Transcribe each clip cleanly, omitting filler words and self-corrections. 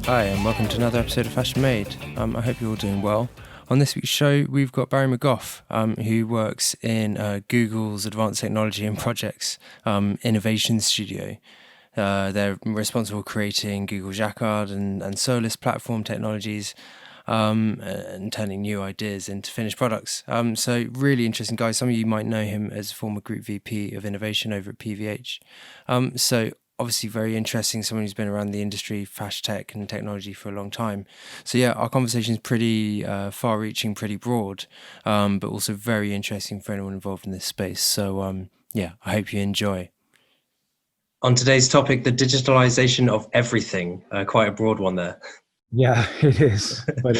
Hi, and welcome to another episode of Fashion Made. I hope you're all doing well. On this week's show, we've got Barry McGeough, who works in Google's Advanced Technology and Projects Innovation Studio. They're responsible for creating Google Jacquard and Solus platform technologies and turning new ideas into finished products. So really interesting guy. Some of you might know him as former Group VP of Innovation over at PVH. So obviously very interesting, someone who's been around the industry, fashion tech and technology for a long time. So yeah, our conversation is pretty far-reaching, pretty broad, but also very interesting for anyone involved in this space. So yeah, I hope you enjoy. On today's topic, the digitalization of everything, quite a broad one there. Yeah, it is, but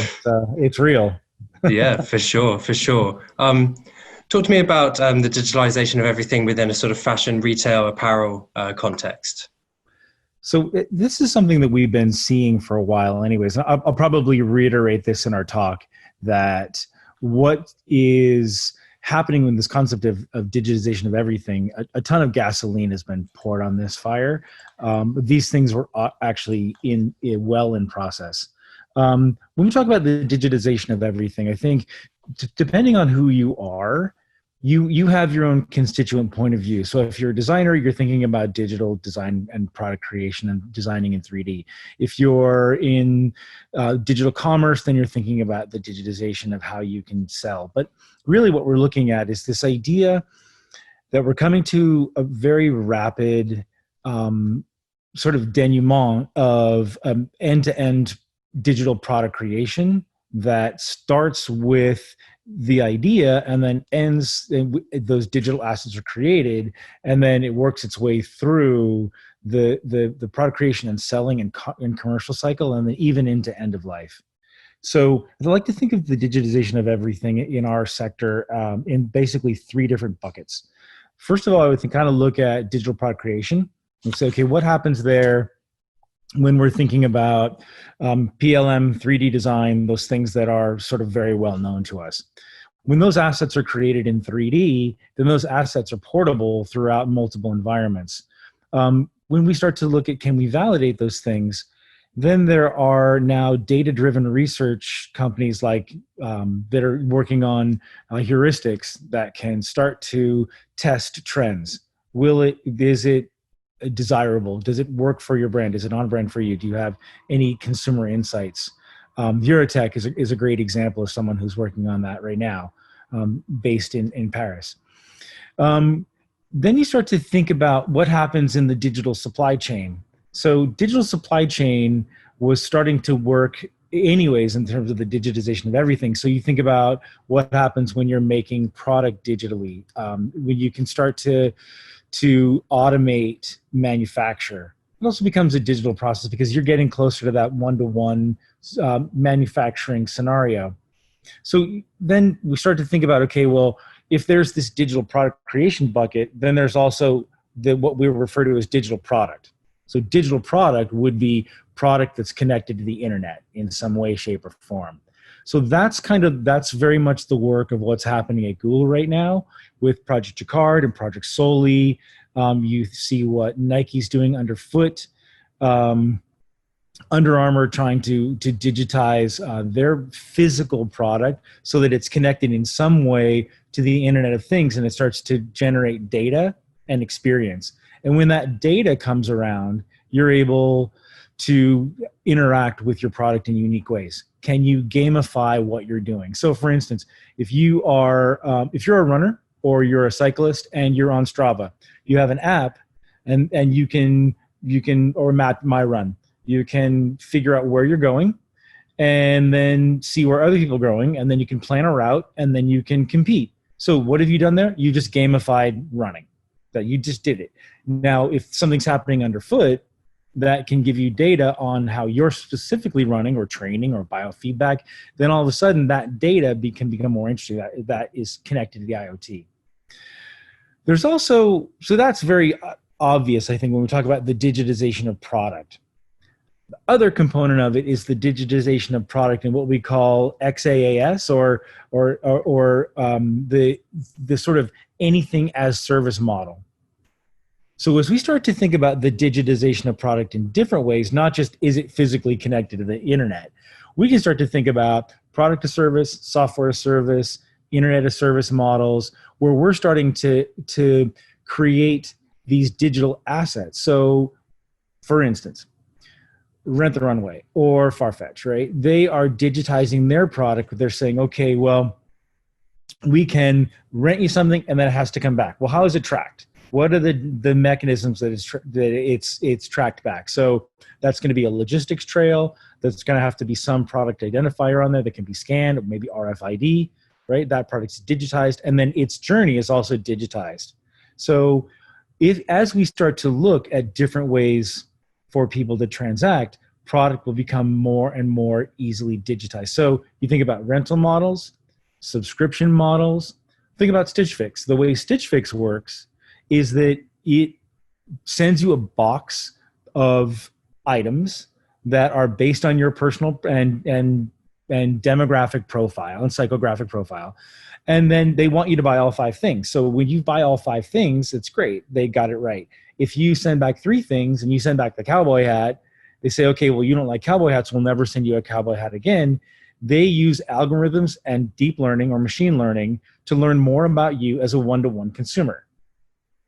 it's real. Yeah, for sure, for sure. Talk to me about the digitalization of everything within a sort of fashion, retail, apparel context. So this is something that we've been seeing for a while anyways. I'll probably reiterate this in our talk, that what is happening with this concept of digitization of everything, a ton of gasoline has been poured on this fire. These things were actually well in process. When we talk about the digitization of everything, I think depending on who you are, you have your own constituent point of view. So if you're a designer, you're thinking about digital design and product creation and designing in 3D. If you're in digital commerce, then you're thinking about the digitization of how you can sell. But really what we're looking at is this idea that we're coming to a very rapid sort of denouement of end-to-end digital product creation that starts with the idea and then ends, those digital assets are created, and then it works its way through the product creation and selling and commercial cycle, and then even into end of life. So I'd like to think of the digitization of everything in our sector in basically three different buckets. First of all, I would kind of look at digital product creation and say, okay, what happens there when we're thinking about PLM, 3D design, those things that are sort of very well known to us. When those assets are created in 3D, then those assets are portable throughout multiple environments. When we start to look at, can we validate those things, then there are now data-driven research companies like that are working on heuristics that can start to test trends. Is it desirable? Does it work for your brand? Is it on brand for you? Do you have any consumer insights? Eurotech is a great example of someone who's working on that right now, based in Paris. Then you start to think about what happens in the digital supply chain. So digital supply chain was starting to work anyways in terms of the digitization of everything. So you think about what happens when you're making product digitally, when you can start to automate manufacture. It also becomes a digital process because you're getting closer to that one-to-one manufacturing scenario. So then we start to think about, okay, well, if there's this digital product creation bucket, then there's also what we refer to as digital product. So digital product would be product that's connected to the internet in some way, shape, or form. So that's very much the work of what's happening at Google right now with Project Jacquard and Project Soli. You see what Nike's doing underfoot. Under Armour trying to digitize their physical product so that it's connected in some way to the Internet of Things, and it starts to generate data and experience. And when that data comes around, you're able to interact with your product in unique ways. Can you gamify what you're doing? So for instance, if you're a runner or you're a cyclist and you're on Strava, you have an app and you can or My Run, you can figure out where you're going and then see where other people are going, and then you can plan a route and then you can compete. So what have you done there? You just gamified running. That you just did it. Now, if something's happening underfoot, that can give you data on how you're specifically running or training or biofeedback, then all of a sudden that data can become more interesting. That is connected to the IoT. There's also, so that's very obvious, I think, when we talk about the digitization of product. The other component of it is the digitization of product and what we call XaaS or the sort of anything as service model. So as we start to think about the digitization of product in different ways, not just is it physically connected to the internet, we can start to think about product as service, software as service, internet as service models, where we're starting to create these digital assets. So for instance, Rent the Runway or Farfetch, right? They are digitizing their product. They're saying, okay, well, we can rent you something and then it has to come back. Well, how is it tracked? What are the mechanisms that it's tracked back? So that's going to be a logistics trail. That's going to have to be some product identifier on there that can be scanned, or maybe RFID, right? That product's digitized, and then its journey is also digitized. So as we start to look at different ways for people to transact, product will become more and more easily digitized. So you think about rental models, subscription models. Think about Stitch Fix. The way Stitch Fix works is that it sends you a box of items that are based on your personal and demographic profile and psychographic profile. And then they want you to buy all 5 things. So when you buy all 5 things, it's great. They got it right. If you send back 3 things and you send back the cowboy hat, they say, okay, well, you don't like cowboy hats. We'll never send you a cowboy hat again. They use algorithms and deep learning or machine learning to learn more about you as a one-to-one consumer.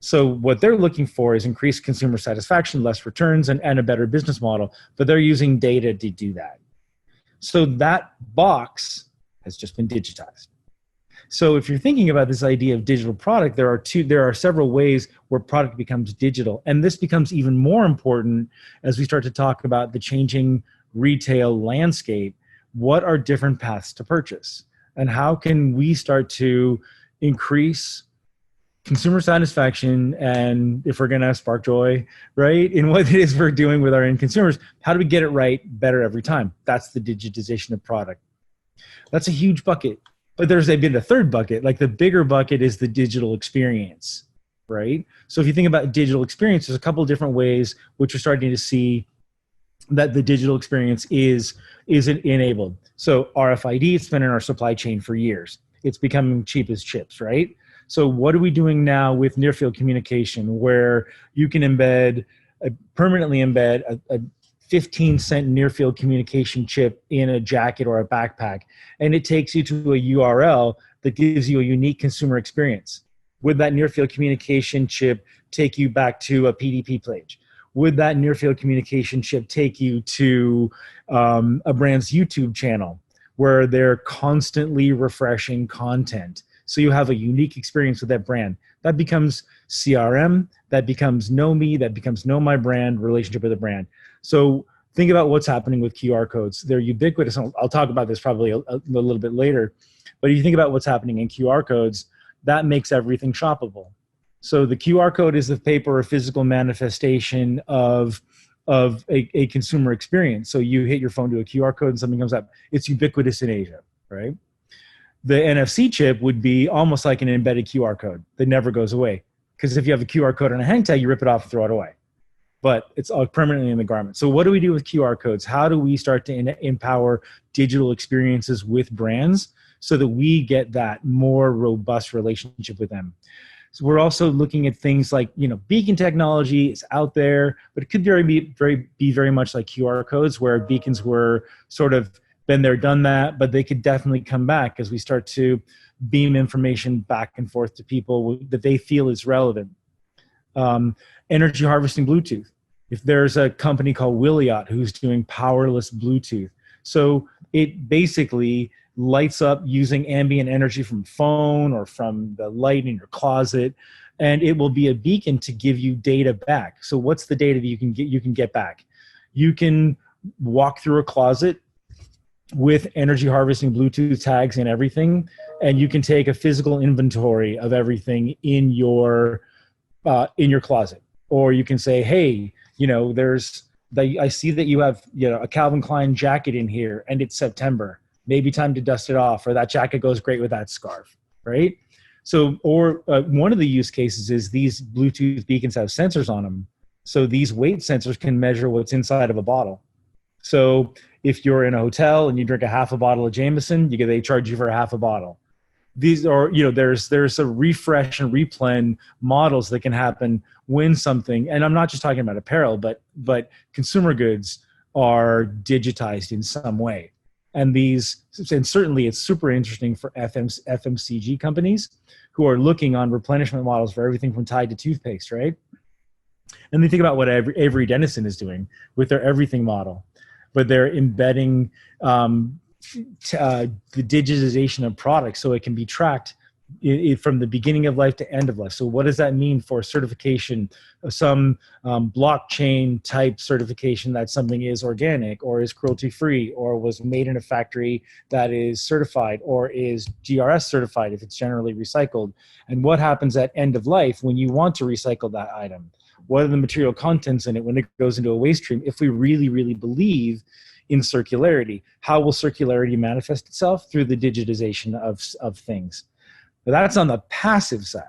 So what they're looking for is increased consumer satisfaction, less returns, and a better business model. But they're using data to do that. So that box has just been digitized. So if you're thinking about this idea of digital product, there are several ways where product becomes digital. And this becomes even more important as we start to talk about the changing retail landscape. What are different paths to purchase? And how can we start to increase consumer satisfaction, and if we're going to spark joy, right, in what it is we're doing with our end consumers, how do we get it right better every time? That's the digitization of product. That's a huge bucket. But there's been a third bucket. Like the bigger bucket is the digital experience, right? So if you think about digital experience, there's a couple of different ways which you're starting to see that the digital experience is enabled. So RFID, it's been in our supply chain for years. It's becoming cheap as chips, right? So what are we doing now with near field communication, where you can permanently embed a 15-cent near field communication chip in a jacket or a backpack, and it takes you to a URL that gives you a unique consumer experience? Would that near field communication chip take you back to a PDP page? Would that near field communication chip take you to a brand's YouTube channel where they're constantly refreshing content? So you have a unique experience with that brand. That becomes CRM, that becomes know me, that becomes know my brand, relationship with the brand. So think about what's happening with QR codes. They're ubiquitous. I'll talk about this probably a little bit later. But if you think about what's happening in QR codes, that makes everything shoppable. So the QR code is the paper or physical manifestation of a consumer experience. So you hit your phone to a QR code and something comes up. It's ubiquitous in Asia, right? The NFC chip would be almost like an embedded QR code that never goes away. Because if you have a QR code on a hang tag, you rip it off and throw it away. But it's all permanently in the garment. So what do we do with QR codes? How do we start to empower digital experiences with brands so that we get that more robust relationship with them? So we're also looking at things like, beacon technology is out there, but it could be very much like QR codes, where beacons were sort of been there, done that, but they could definitely come back as we start to beam information back and forth to people that they feel is relevant. Energy harvesting Bluetooth. If there's a company called Williot who's doing powerless Bluetooth. So it basically lights up using ambient energy from phone or from the light in your closet, and it will be a beacon to give you data back. So what's the data that you can get back? You can walk through a closet with energy harvesting Bluetooth tags and everything, and you can take a physical inventory of everything in your closet. Or you can say, hey, I see that you have a Calvin Klein jacket in here and it's September, maybe time to dust it off, or that jacket goes great with that scarf, right? So, or one of the use cases is these Bluetooth beacons have sensors on them. So these weight sensors can measure what's inside of a bottle. So if you're in a hotel and you drink a half a bottle of Jameson, they charge you for a half a bottle. these are, there's a refresh and replen models that can happen when something, and I'm not just talking about apparel, but consumer goods are digitized in some way. And certainly it's super interesting for FMCG companies who are looking on replenishment models for everything from Tide to toothpaste, right? And they think about what Avery Dennison is doing with their everything model, but they're embedding the digitization of products so it can be tracked from the beginning of life to end of life. So what does that mean for certification? Some blockchain type certification that something is organic or is cruelty free or was made in a factory that is certified or is GRS certified if it's generally recycled. And what happens at end of life when you want to recycle that item? What are the material contents in it when it goes into a waste stream? If we really, really believe in circularity, how will circularity manifest itself? Through the digitization of things. But that's on the passive side.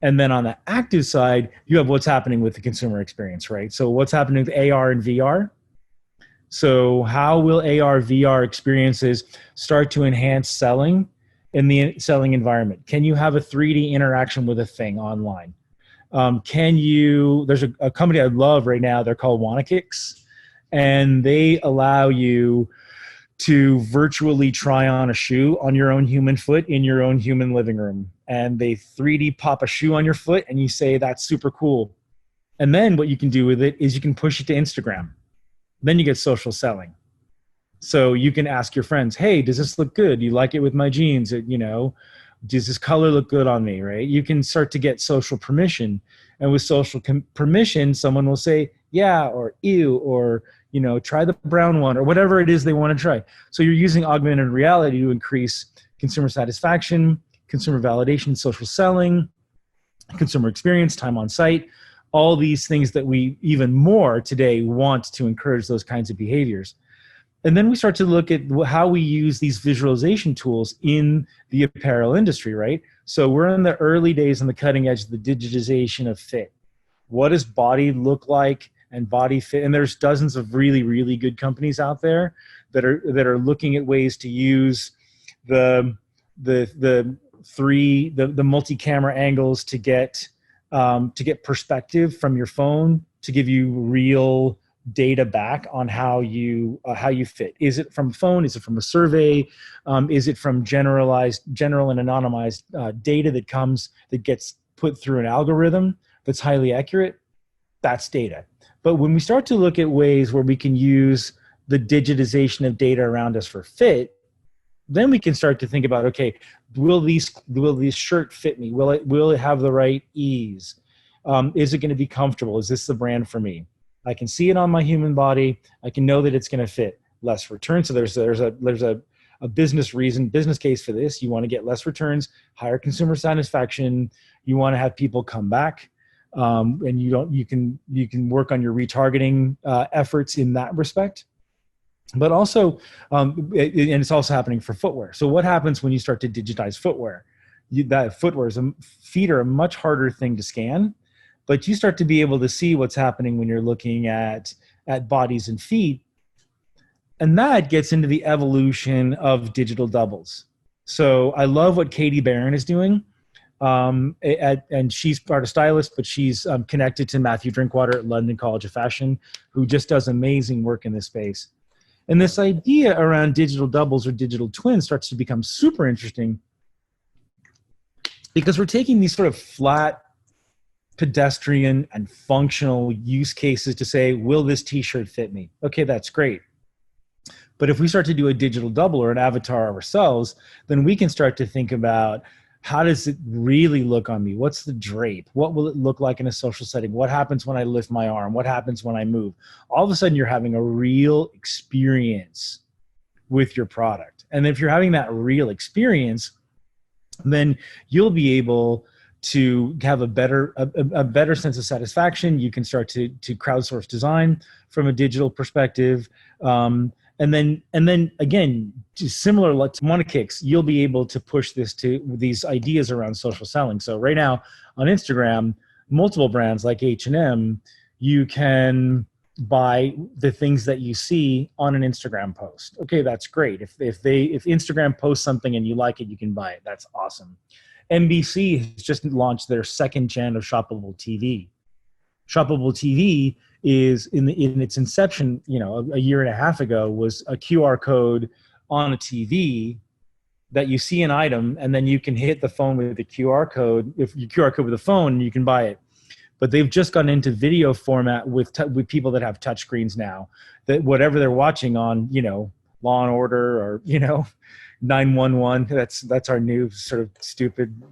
And then on the active side, you have what's happening with the consumer experience, right? So what's happening with AR and VR? So how will AR, VR experiences start to enhance selling in the selling environment? Can you have a 3D interaction with a thing online? There's a company I love right now, they're called Wanakicks, and they allow you to virtually try on a shoe on your own human foot in your own human living room. And they 3D pop a shoe on your foot and you say, that's super cool. And then what you can do with it is you can push it to Instagram. Then you get social selling. So you can ask your friends, hey, does this look good? Do you like it with my jeans? Does this color look good on me, right? You can start to get social permission. And with social permission, someone will say, yeah, or ew, or, try the brown one, or whatever it is they want to try. So you're using augmented reality to increase consumer satisfaction, consumer validation, social selling, consumer experience, time on site, all these things that we even more today want to encourage those kinds of behaviors. And then we start to look at how we use these visualization tools in the apparel industry, right? So we're in the early days on the cutting edge of the digitization of fit. What does body look like and body fit? And there's dozens of really, really good companies out there that are looking at ways to use the multi-camera angles to get perspective from your phone to give you real data back on how you fit. Is it from a phone? Is it from a survey? Is it from general and anonymized data that gets put through an algorithm that's highly accurate? That's data. But when we start to look at ways where we can use the digitization of data around us for fit, then we can start to think about, okay, will this shirt fit me? Will it have the right ease? Is it going to be comfortable? Is this the brand for me? I can see it on my human body. I can know that it's going to fit. Less returns. So there's a business case for this. You want to get less returns, higher consumer satisfaction. You want to have people come back, and you can work on your retargeting efforts in that respect. But also, and it's also happening for footwear. So what happens when you start to digitize footwear? Feet are a much harder thing to scan. But you start to be able to see what's happening when you're looking at bodies and feet. And that gets into the evolution of digital doubles. So I love what Katie Barron is doing. And she's part of stylist, but she's connected to Matthew Drinkwater at London College of Fashion, who just does amazing work in this space. And this idea around digital doubles or digital twins starts to become super interesting because we're taking these sort of flat, pedestrian and functional use cases to say, will this t-shirt fit me? Okay, that's great. But if we start to do a digital double or an avatar ourselves, then we can start to think about, how does it really look on me? What's the drape? What will it look like in a social setting? What happens when I lift my arm? What happens when I move? All of a sudden you're having a real experience with your product. And if you're having that real experience, then you'll be able to have a better sense of satisfaction. You can start to crowdsource design from a digital perspective. And then again, similar to Wanakicks, you'll be able to push this to these ideas around social selling. So right now on Instagram, multiple brands like H&M, you can by the things that you see on an Instagram post. Okay, that's great. If Instagram posts something and you like it, you can buy it. That's awesome. NBC has just launched their second gen of shoppable TV. Shoppable TV is in its inception, a year and a half ago, was a QR code on a TV that you see an item, and then you can hit the phone with the QR code. If you QR code with the phone, you can buy it. But they've just gone into video format with people that have touch screens now, that whatever they're watching on, Law and Order or, 911, that's our new sort of stupid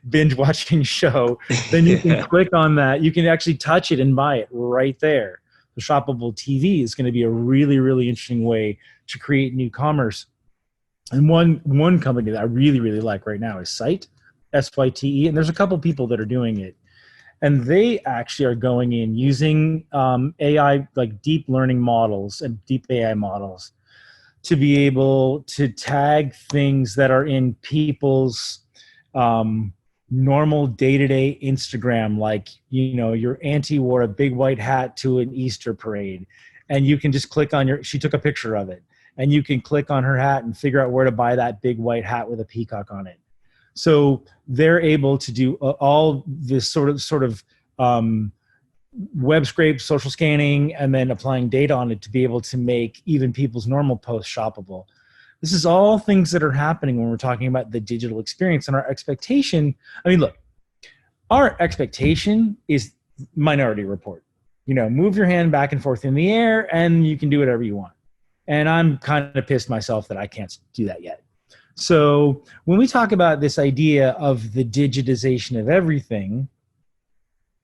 binge watching show. Then you can click on that. You can actually touch it and buy it right there. The shoppable TV is going to be a really, really interesting way to create new commerce. And one company that I really, really like right now is Site, SYTE, and there's a couple people that are doing it. And they actually are going in using AI, like deep learning models and deep AI models, to be able to tag things that are in people's normal day-to-day Instagram, like, your auntie wore a big white hat to an Easter parade, and you can just click on she took a picture of it, and you can click on her hat and figure out where to buy that big white hat with a peacock on it. So they're able to do all this sort of web scrape, social scanning, and then applying data on it to be able to make even people's normal posts shoppable. This is all things that are happening when we're talking about the digital experience. And our expectation, our expectation is Minority Report. Move your hand back and forth in the air and you can do whatever you want. And I'm kind of pissed myself that I can't do that yet. So when we talk about this idea of the digitization of everything,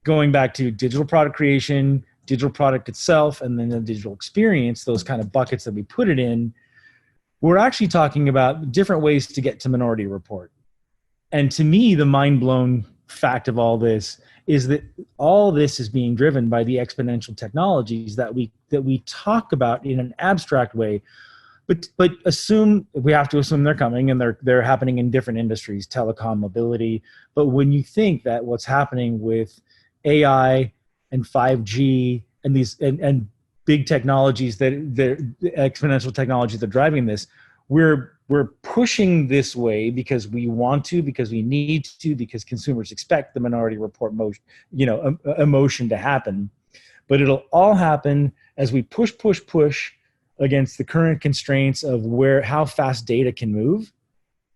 going back to digital product creation, digital product itself, and then the digital experience, those kind of buckets that we put it in, we're actually talking about different ways to get to Minority Report. And to me, the mind-blown fact of all this is that all this is being driven by the exponential technologies that we talk about in an abstract way, but we have to assume they're coming, and they're happening in different industries, telecom, mobility. But when you think that what's happening with AI and 5G and these and big technologies, the exponential technologies that are driving this, we're pushing this way because we want to, because we need to, because consumers expect the Minority Report emotion to happen. But it'll all happen as we push against the current constraints of how fast data can move,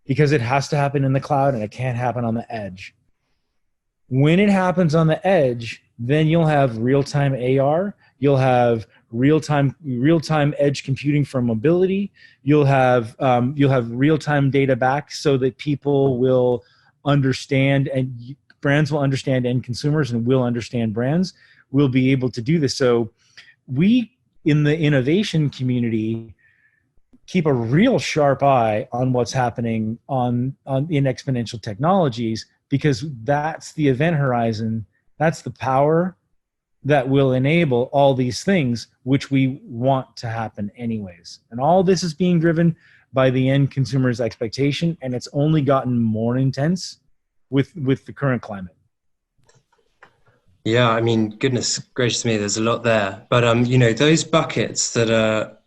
because it has to happen in the cloud and it can't happen on the edge. When it happens on the edge, then you'll have real-time AR, you'll have real-time edge computing for mobility, you'll have real-time data back so that people will understand, and brands will understand end consumers and will understand brands. We'll be able to do this. So we, in the innovation community, keep a real sharp eye on what's happening in exponential technologies, because that's the event horizon, that's the power that will enable all these things which we want to happen anyways. And all this is being driven by the end consumer's expectation, and it's only gotten more intense with the current climate. Yeah, goodness gracious me, there's a lot there. But those buckets that are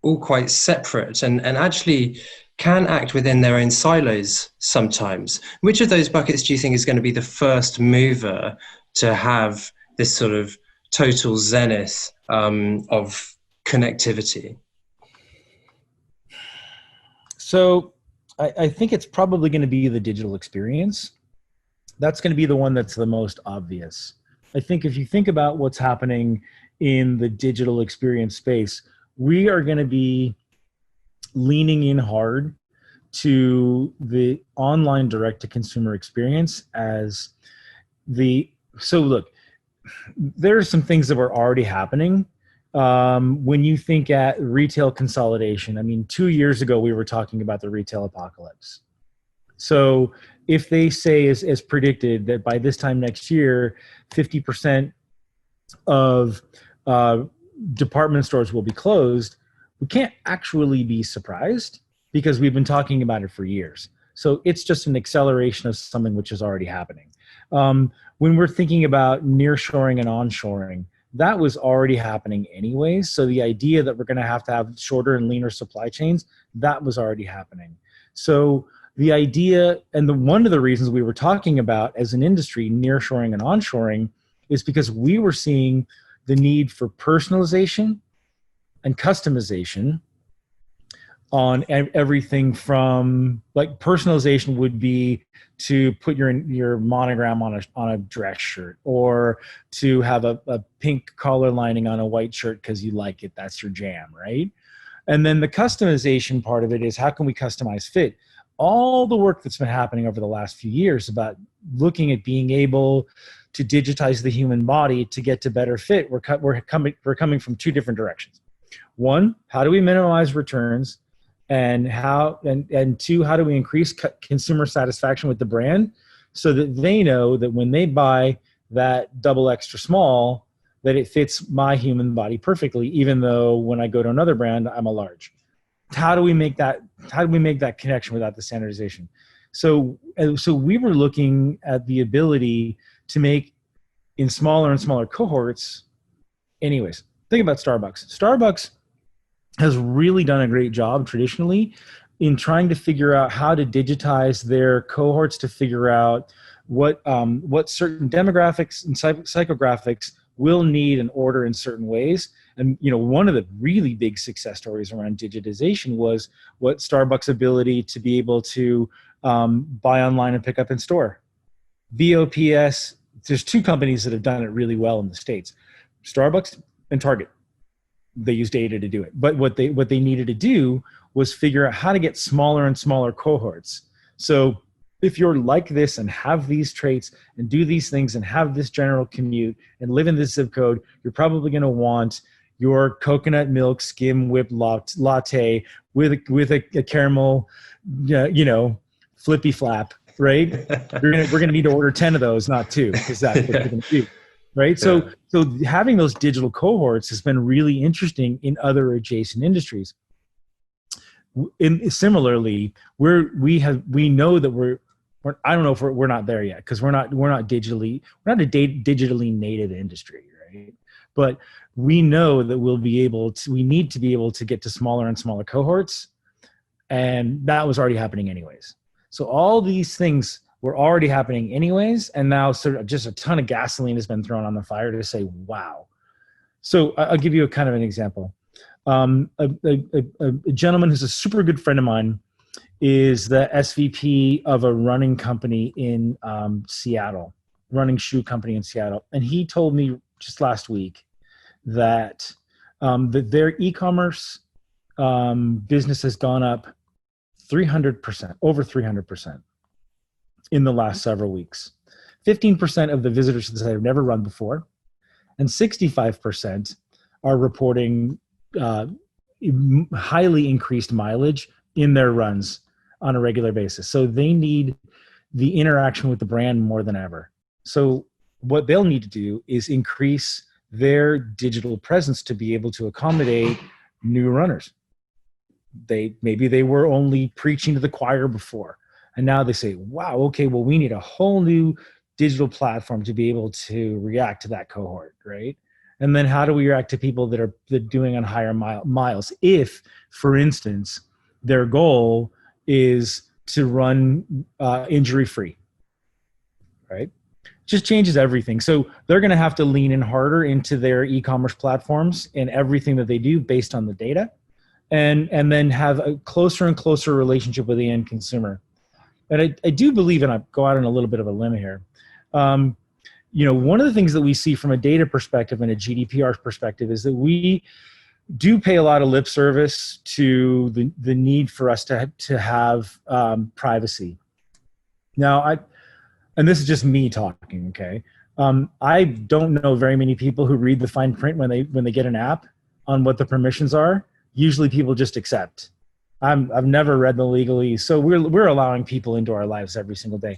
all quite separate and actually can act within their own silos sometimes. Which of those buckets do you think is going to be the first mover to have this sort of total zenith of connectivity? So I think it's probably going to be the digital experience. That's going to be the one that's the most obvious. I think if you think about what's happening in the digital experience space, we are going to be leaning in hard to the online direct-to-consumer experience as so look, there are some things that were already happening. When you think at retail consolidation, 2 years ago, we were talking about the retail apocalypse. So if they say, as predicted, that by this time next year, 50% of department stores will be closed, we can't actually be surprised because we've been talking about it for years. So it's just an acceleration of something which is already happening. When we're thinking about nearshoring and onshoring, that was already happening anyways. So the idea that we're going to have shorter and leaner supply chains, that was already happening. So the idea, and one of the reasons we were talking about as an industry, nearshoring and onshoring, is because we were seeing the need for personalization and customization on everything from, like, personalization would be to put your monogram on a dress shirt, or to have a pink collar lining on a white shirt because you like it, that's your jam, right? And then the customization part of it is, how can we customize fit? All the work that's been happening over the last few years about looking at being able to digitize the human body to get to better fit, we're coming from two different directions. One, how do we minimize returns? And two, how do we increase consumer satisfaction with the brand so that they know that when they buy that double extra small, that it fits my human body perfectly, even though when I go to another brand, I'm a large. How do we make that connection without the standardization? So we were looking at the ability to make in smaller and smaller cohorts. Anyways, think about Starbucks. Starbucks has really done a great job traditionally in trying to figure out how to digitize their cohorts, to figure out what certain demographics and psychographics will need and order in certain ways. And one of the really big success stories around digitization was what Starbucks' ability to be able to buy online and pick up in store. BOPS, there's two companies that have done it really well in the States, Starbucks and Target. They use data to do it. But what they needed to do was figure out how to get smaller and smaller cohorts. So if you're like this and have these traits and do these things and have this general commute and live in this zip code, you're probably going to want your coconut milk skim whipped latte with a caramel, flippy flap, right? We're gonna need to order 10 of those, not 2, because that's what you're gonna do. Right. So having those digital cohorts has been really interesting in other adjacent industries. Similarly, we know that we're I don't know if we're not there yet, because we're not a digitally native industry, right? But we know that we need to be able to get to smaller and smaller cohorts, and that was already happening anyways. So all these things were already happening anyways, and now sort of just a ton of gasoline has been thrown on the fire to say, wow. So I'll give you a kind of an example. A gentleman who's a super good friend of mine is the SVP of a running company in Seattle, running shoe company in Seattle. And he told me just last week that their e-commerce business has gone up 300%, over 300%. In the last several weeks. 15% of the visitors to the site have never run before, and 65% are reporting highly increased mileage in their runs on a regular basis. So they need the interaction with the brand more than ever. So what they'll need to do is increase their digital presence to be able to accommodate new runners. Maybe they were only preaching to the choir before. And now they say, wow, okay, well, we need a whole new digital platform to be able to react to that cohort, right? And then how do we react to people that are doing on higher miles? If, for instance, their goal is to run injury-free, right? Just changes everything. So they're going to have to lean in harder into their e-commerce platforms and everything that they do based on the data, and then have a closer and closer relationship with the end consumer. And I do believe, and I go out on a little bit of a limb here, one of the things that we see from a data perspective and a GDPR perspective is that we do pay a lot of lip service to the need for us to have privacy. Now, and this is just me talking, okay? I don't know very many people who read the fine print when they get an app on what the permissions are. Usually people just accept. I've never read the legalese, so we're allowing people into our lives every single day.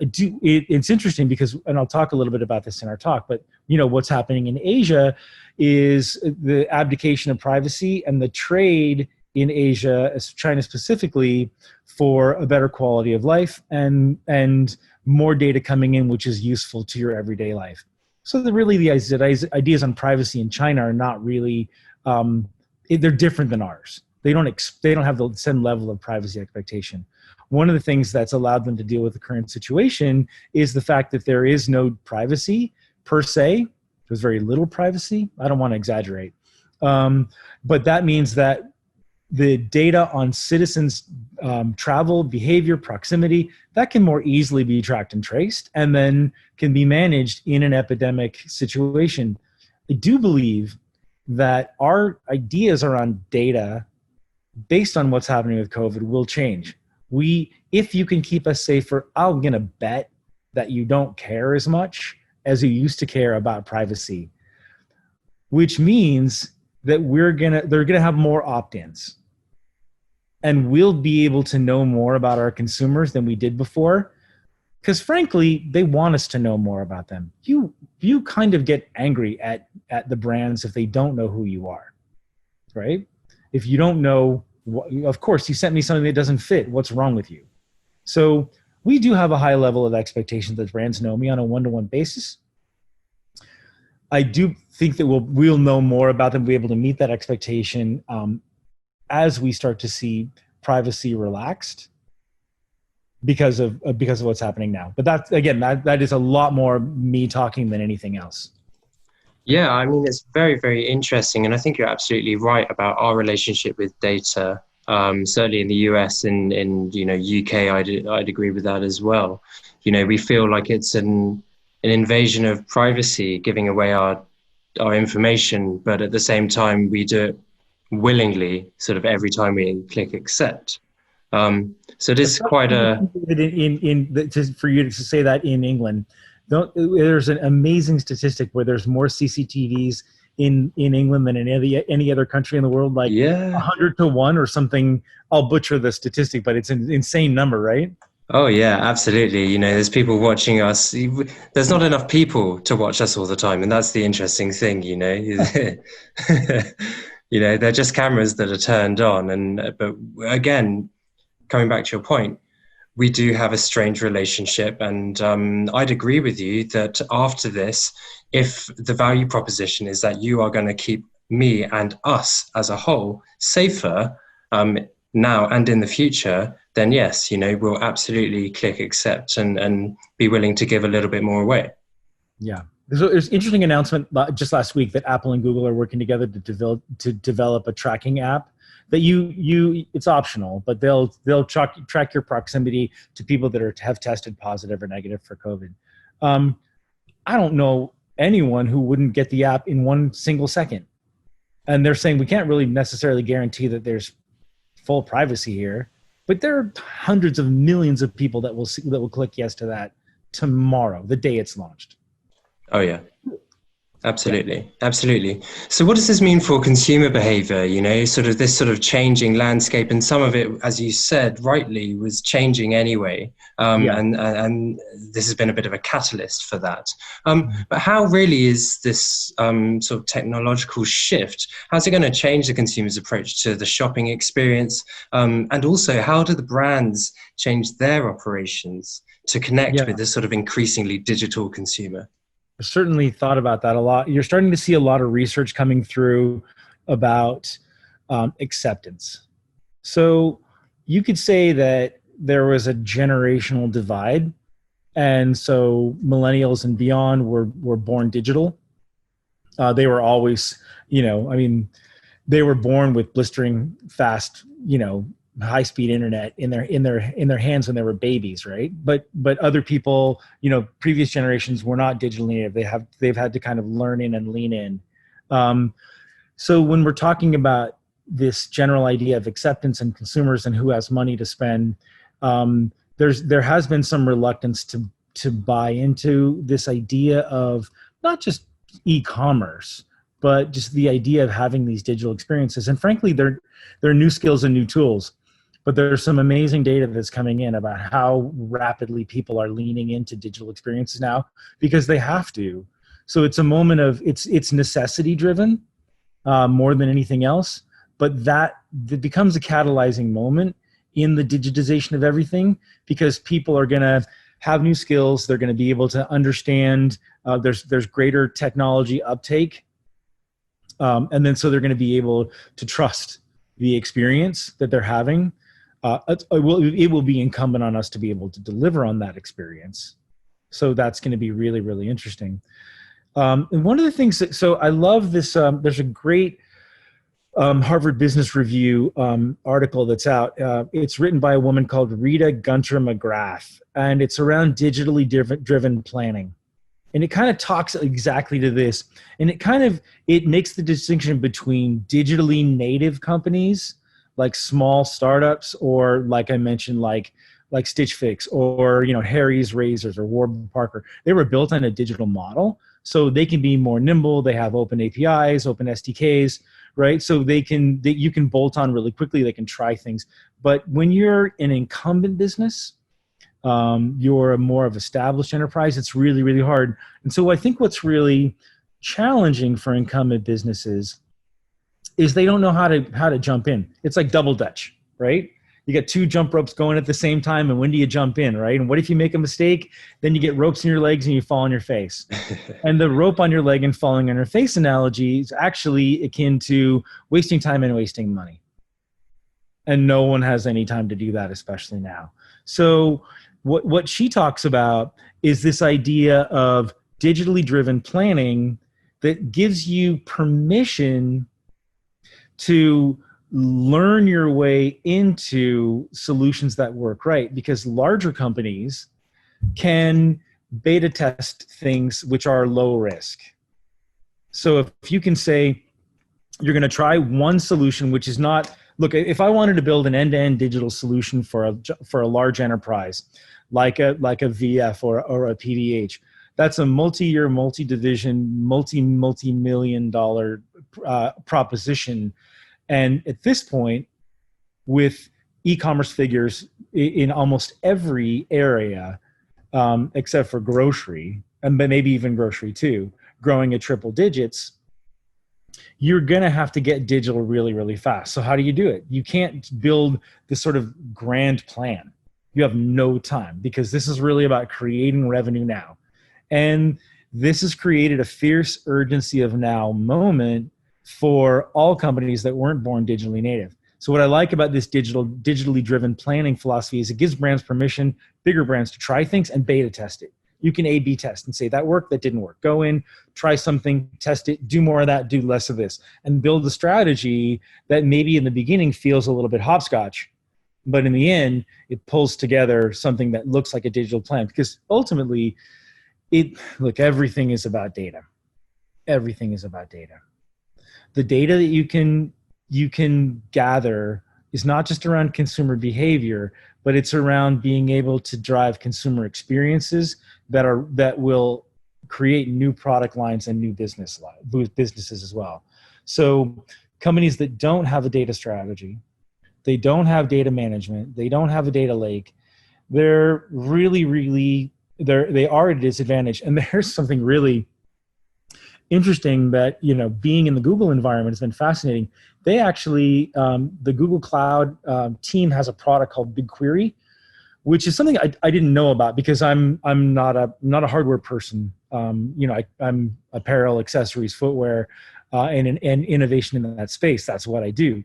It's interesting because, and I'll talk a little bit about this in our talk, but what's happening in Asia is the abdication of privacy and the trade in Asia, China specifically, for a better quality of life and more data coming in, which is useful to your everyday life. So the ideas on privacy in China are not really, they're different than ours. They don't have the same level of privacy expectation. One of the things that's allowed them to deal with the current situation is the fact that there is no privacy per se. There's very little privacy. I don't want to exaggerate. But that means that the data on citizens' travel, behavior, proximity, that can more easily be tracked and traced and then can be managed in an epidemic situation. I do believe that our ideas around data based on what's happening with COVID will change. If you can keep us safer, I'm going to bet that you don't care as much as you used to care about privacy, which means that they're going to have more opt-ins. And we'll be able to know more about our consumers than we did before. Because frankly, they want us to know more about them. You kind of get angry at the brands if they don't know who you are, right? If you don't know, of course, you sent me something that doesn't fit. What's wrong with you? So we do have a high level of expectation that brands know me on a one-to-one basis. I do think that we'll know more about them, be able to meet that expectation as we start to see privacy relaxed because of what's happening now. But that is a lot more me talking than anything else. Yeah, I mean, it's very, very interesting. And I think you're absolutely right about our relationship with data. Certainly in the US and in UK, I'd agree with that as well. We feel like it's an invasion of privacy, giving away our information, but at the same time, we do it willingly, sort of every time we click accept. So it is quite a... For you to say that in England, there's an amazing statistic where there's more CCTVs in England than in any other country in the world, like 100 to 1 or something. I'll butcher the statistic, but it's an insane number, right? Oh yeah, absolutely. There's people watching us. There's not enough people to watch us all the time, and that's the interesting thing. They're just cameras that are turned on. But again, coming back to your point, we do have a strange relationship, and I'd agree with you that after this, if the value proposition is that you are going to keep me and us as a whole safer now and in the future, then yes, we'll absolutely click accept and be willing to give a little bit more away. Yeah. There's an interesting announcement just last week that Apple and Google are working together to develop a tracking app that it's optional, but they'll track your proximity to people that have tested positive or negative for COVID. I don't know anyone who wouldn't get the app in 1 single second. And they're saying we can't really necessarily guarantee that there's full privacy here, but there are hundreds of millions of people that will click yes to that tomorrow, the day it's launched. Oh yeah, absolutely. Absolutely. So what does this mean for consumer behavior? This sort of changing landscape, and some of it, as you said rightly, was changing anyway. And this has been a bit of a catalyst for that. But how really is this sort of technological shift, how's it going to change the consumer's approach to the shopping experience? And also, how do the brands change their operations to connect with this sort of increasingly digital consumer? I certainly thought about that a lot. You're starting to see a lot of research coming through about acceptance. So you could say that there was a generational divide. And so millennials and beyond were born digital. They were always, they were born with blistering fast, high-speed internet in their hands when they were babies, right? But other people, previous generations were not digitally native. They've had to kind of learn in and lean in. So when we're talking about this general idea of acceptance and consumers and who has money to spend, there has been some reluctance to buy into this idea of not just e-commerce, but just the idea of having these digital experiences. And frankly, they're new skills and new tools. But there's some amazing data that's coming in about how rapidly people are leaning into digital experiences now because they have to. So it's a moment of, it's necessity driven more than anything else, but that becomes a catalyzing moment in the digitization of everything because people are going to have new skills. They're going to be able to understand. There's greater technology uptake, and then so they're going to be able to trust the experience that they're having. It will be incumbent on us to be able to deliver on that experience. So that's going to be really, really interesting. And one of the things so I love this. There's a great Harvard Business Review article that's out. It's written by a woman called Rita Gunter McGrath, and it's around digitally driven planning. And it kind of talks exactly to this. And it makes the distinction between digitally native companies, like small startups, or like I mentioned, like Stitch Fix, or Harry's Razors or Warby Parker. They were built on a digital model, so they can be more nimble. They have open APIs, open SDKs, right? So you can bolt on really quickly. They can try things. But when you're an incumbent business, you're a more of established enterprise, it's really, really hard. And so I think what's really challenging for incumbent businesses is they don't know how to jump in. It's like double dutch, right? You get two jump ropes going at the same time, and when do you jump in, right? And what if you make a mistake? Then you get ropes in your legs and you fall on your face. And the rope on your leg and falling on your face analogy is actually akin to wasting time and wasting money. And no one has any time to do that, especially now. So what she talks about is this idea of digitally driven planning that gives you permission to learn your way into solutions that work right, because larger companies can beta test things which are low risk. So if you can say you're going to try one solution, which is not, look, if I wanted to build an end-to-end digital solution for a large enterprise, like a VF or a PVH, that's a multi-year, multi-division, multi-million dollar proposition. And at this point, with e-commerce figures in almost every area, except for grocery, and maybe even grocery too, growing at triple digits, you're going to have to get digital really, really fast. So how do you do it? You can't build this sort of grand plan. You have no time, because this is really about creating revenue now. And this has created a fierce urgency of now moment for all companies that weren't born digitally native. So what I like about this digitally driven planning philosophy is it gives brands permission, bigger brands, to try things and beta test it. You can A/B test and say, that worked, that didn't work. Go in, try something, test it, do more of that, do less of this, and build a strategy that maybe in the beginning feels a little bit hopscotch, but in the end, it pulls together something that looks like a digital plan. Because ultimately, everything is about data. Everything is about data. The data that you can gather is not just around consumer behavior, but it's around being able to drive consumer experiences that will create new product lines and new businesses as well. So companies that don't have a data strategy, they don't have data management, they don't have a data lake, they're they are at a disadvantage. And there's something really interesting that, being in the Google environment has been fascinating. They actually, the Google Cloud team has a product called Bigquery, which is something I didn't know about, because I'm not a hardware person. I'm apparel, accessories, footwear, and innovation in that space. That's what I do.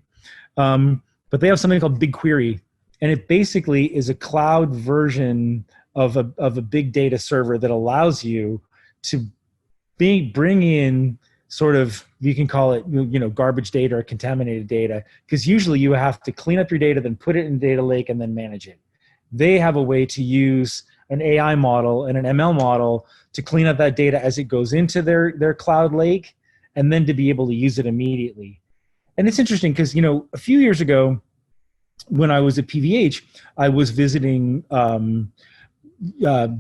But they have something called Bigquery, and it basically is a cloud version of a big data server that allows you to bring in sort of, you can call it, garbage data or contaminated data, because usually you have to clean up your data, then put it in data lake, and then manage it. They have a way to use an AI model and an ML model to clean up that data as it goes into their cloud lake, and then to be able to use it immediately. And it's interesting because, a few years ago, when I was at PVH, I was visiting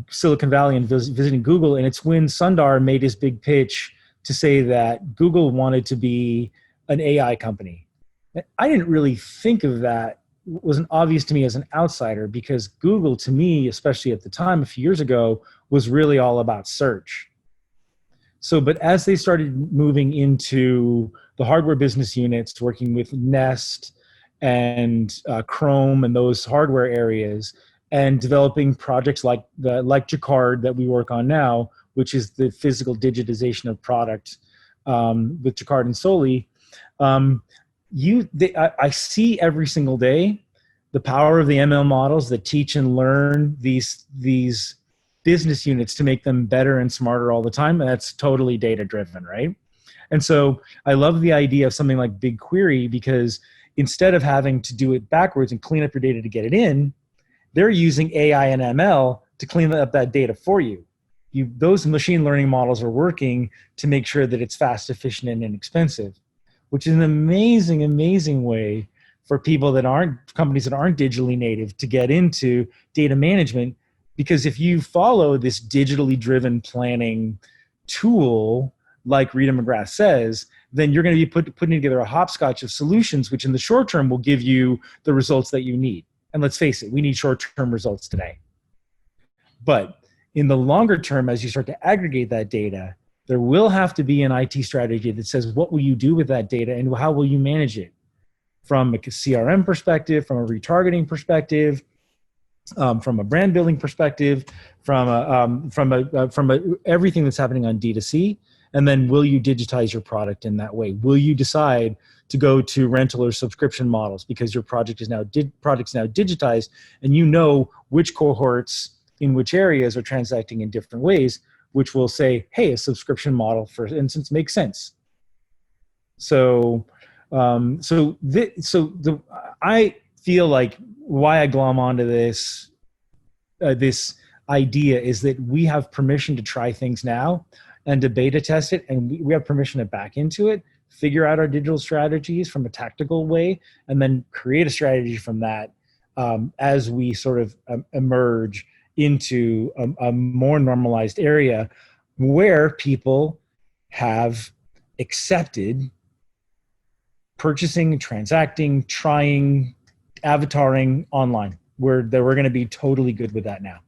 Silicon Valley and visiting Google, and it's when Sundar made his big pitch to say that Google wanted to be an AI company. I didn't really think of that. It wasn't obvious to me as an outsider, because Google, to me, especially at the time, a few years ago, was really all about search. So, but as they started moving into the hardware business units, working with Nest and Chrome and those hardware areas, and developing projects like Jacquard that we work on now, which is the physical digitization of product with Jacquard and Soli. I see every single day the power of the ML models that teach and learn these business units to make them better and smarter all the time. And that's totally data driven, right? And so I love the idea of something like Bigquery, because instead of having to do it backwards and clean up your data to get it in, they're using AI and ML to clean up that data for you. Those machine learning models are working to make sure that it's fast, efficient, and inexpensive, which is an amazing, amazing way for companies that aren't digitally native to get into data management. Because if you follow this digitally driven planning tool, like Rita McGrath says, then you're going to be putting together a hopscotch of solutions, which in the short term will give you the results that you need. And let's face it, we need short-term results today. But in the longer term, as you start to aggregate that data, there will have to be an IT strategy that says, what will you do with that data and how will you manage it? From a CRM perspective, from a retargeting perspective, from a brand building perspective, from everything that's happening on D2C. And then will you digitize your product in that way? Will you decide to go to rental or subscription models because your project's now digitized, and you know which cohorts in which areas are transacting in different ways, which will say, hey, a subscription model, for instance, makes sense. I feel like why I glom onto this idea is that we have permission to try things now and to beta test it, and we have permission to back into it, figure out our digital strategies from a tactical way, and then create a strategy from that as we sort of emerge into a more normalized area where people have accepted purchasing, transacting, trying, avataring online. We're going to be totally good with that now.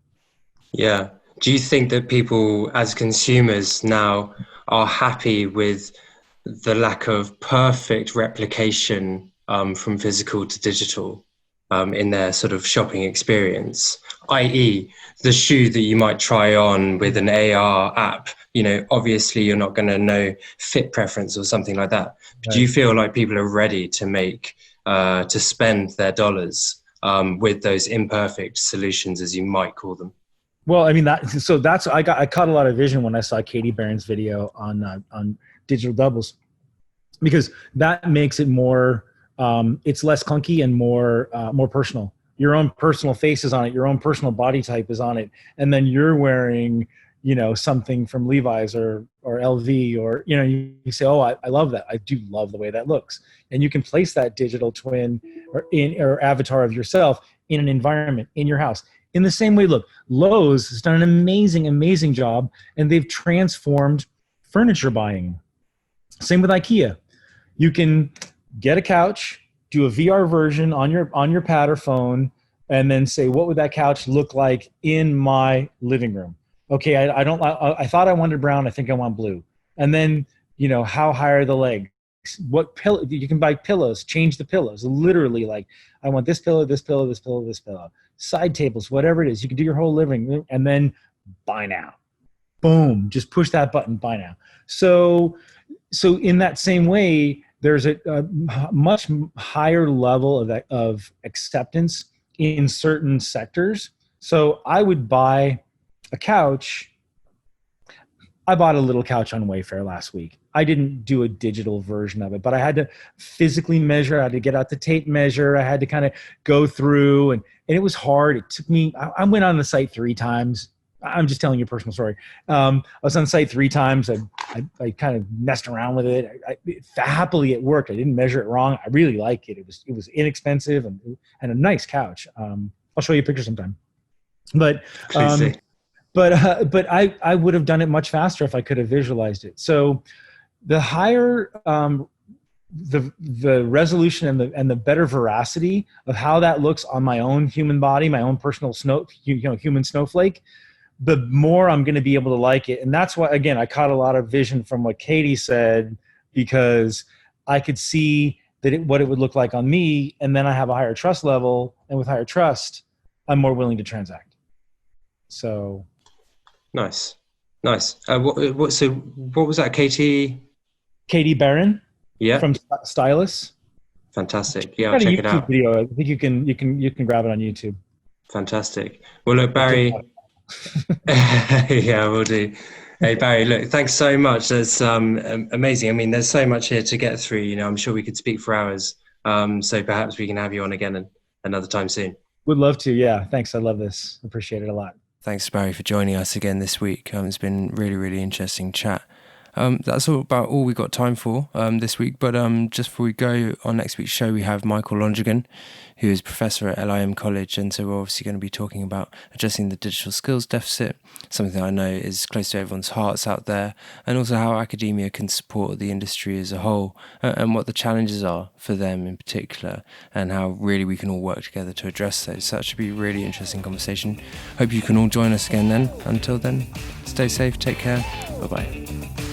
Yeah. Do you think that people as consumers now are happy with the lack of perfect replication from physical to digital in their sort of shopping experience, i.e. the shoe that you might try on with an AR app? You know, obviously you're not going to know fit preference or something like that. But do you feel like people are ready to spend their dollars with those imperfect solutions, as you might call them? Well, I mean, I caught a lot of vision when I saw Katie Barron's video on digital doubles, because that makes it more, it's less clunky and more personal. Your own personal face is on it. Your own personal body type is on it. And then you're wearing, something from Levi's or LV, or, you say, oh, I love that. I do love the way that looks. And you can place that digital twin or avatar of yourself in an environment in your house. In the same way, look, Lowe's has done an amazing, amazing job, and they've transformed furniture buying. Same with IKEA. You can get a couch, do a VR version on your pad or phone, and then say, what would that couch look like in my living room? Okay, I thought I wanted brown. I think I want blue. And then, how high are the legs? What pillow? You can buy pillows, change the pillows. Literally, like, I want this pillow, this pillow, this pillow, this pillow. Side tables, whatever it is. You can do your whole living room, and then buy now. Boom, just push that button, buy now. So in that same way, there's a much higher level of acceptance in certain sectors. So I would buy a couch. I bought a little couch on Wayfair last week. I didn't do a digital version of it, but I had to physically measure. I had to get out the tape measure. I had to kind of go through, and it was hard. It took me, I went on the site 3 times. I'm just telling you a personal story. I was on the site 3 times. I kind of messed around with it. Happily, it worked. I didn't measure it wrong. I really like it. It was inexpensive and a nice couch. I'll show you a picture sometime. But I would have done it much faster if I could have visualized it. So the higher the resolution and the better veracity of how that looks on my own human body, my own personal human snowflake, the more I'm going to be able to like it. And that's why, again, I caught a lot of vision from what Katie said, because I could see that what it would look like on me, and then I have a higher trust level, and with higher trust, I'm more willing to transact. So Nice. So what was that, Katie? Katie Barron, Yeah. from Stylus. Fantastic. Yeah, I'll Got a check it YouTube out. video. I think you can grab it on YouTube. Fantastic. Well, look, Barry. Yeah, we'll do. Hey, Barry, look, thanks so much. That's amazing. I mean, there's so much here to get through. You know, I'm sure we could speak for hours. So perhaps we can have you on again another time soon. Would love to. Yeah. Thanks. I love this. Appreciate it a lot. Thanks, Barry, for joining us again this week. It's been really, really interesting chat. That's about all we got time for this week. But just before we go, on next week's show, we have Michael Longigan, who is professor at LIM College. And so we're obviously going to be talking about addressing the digital skills deficit, something that I know is close to everyone's hearts out there, and also how academia can support the industry as a whole, and what the challenges are for them in particular, and how really we can all work together to address those. So that should be a really interesting conversation. Hope you can all join us again then. Until then, stay safe, take care, bye-bye.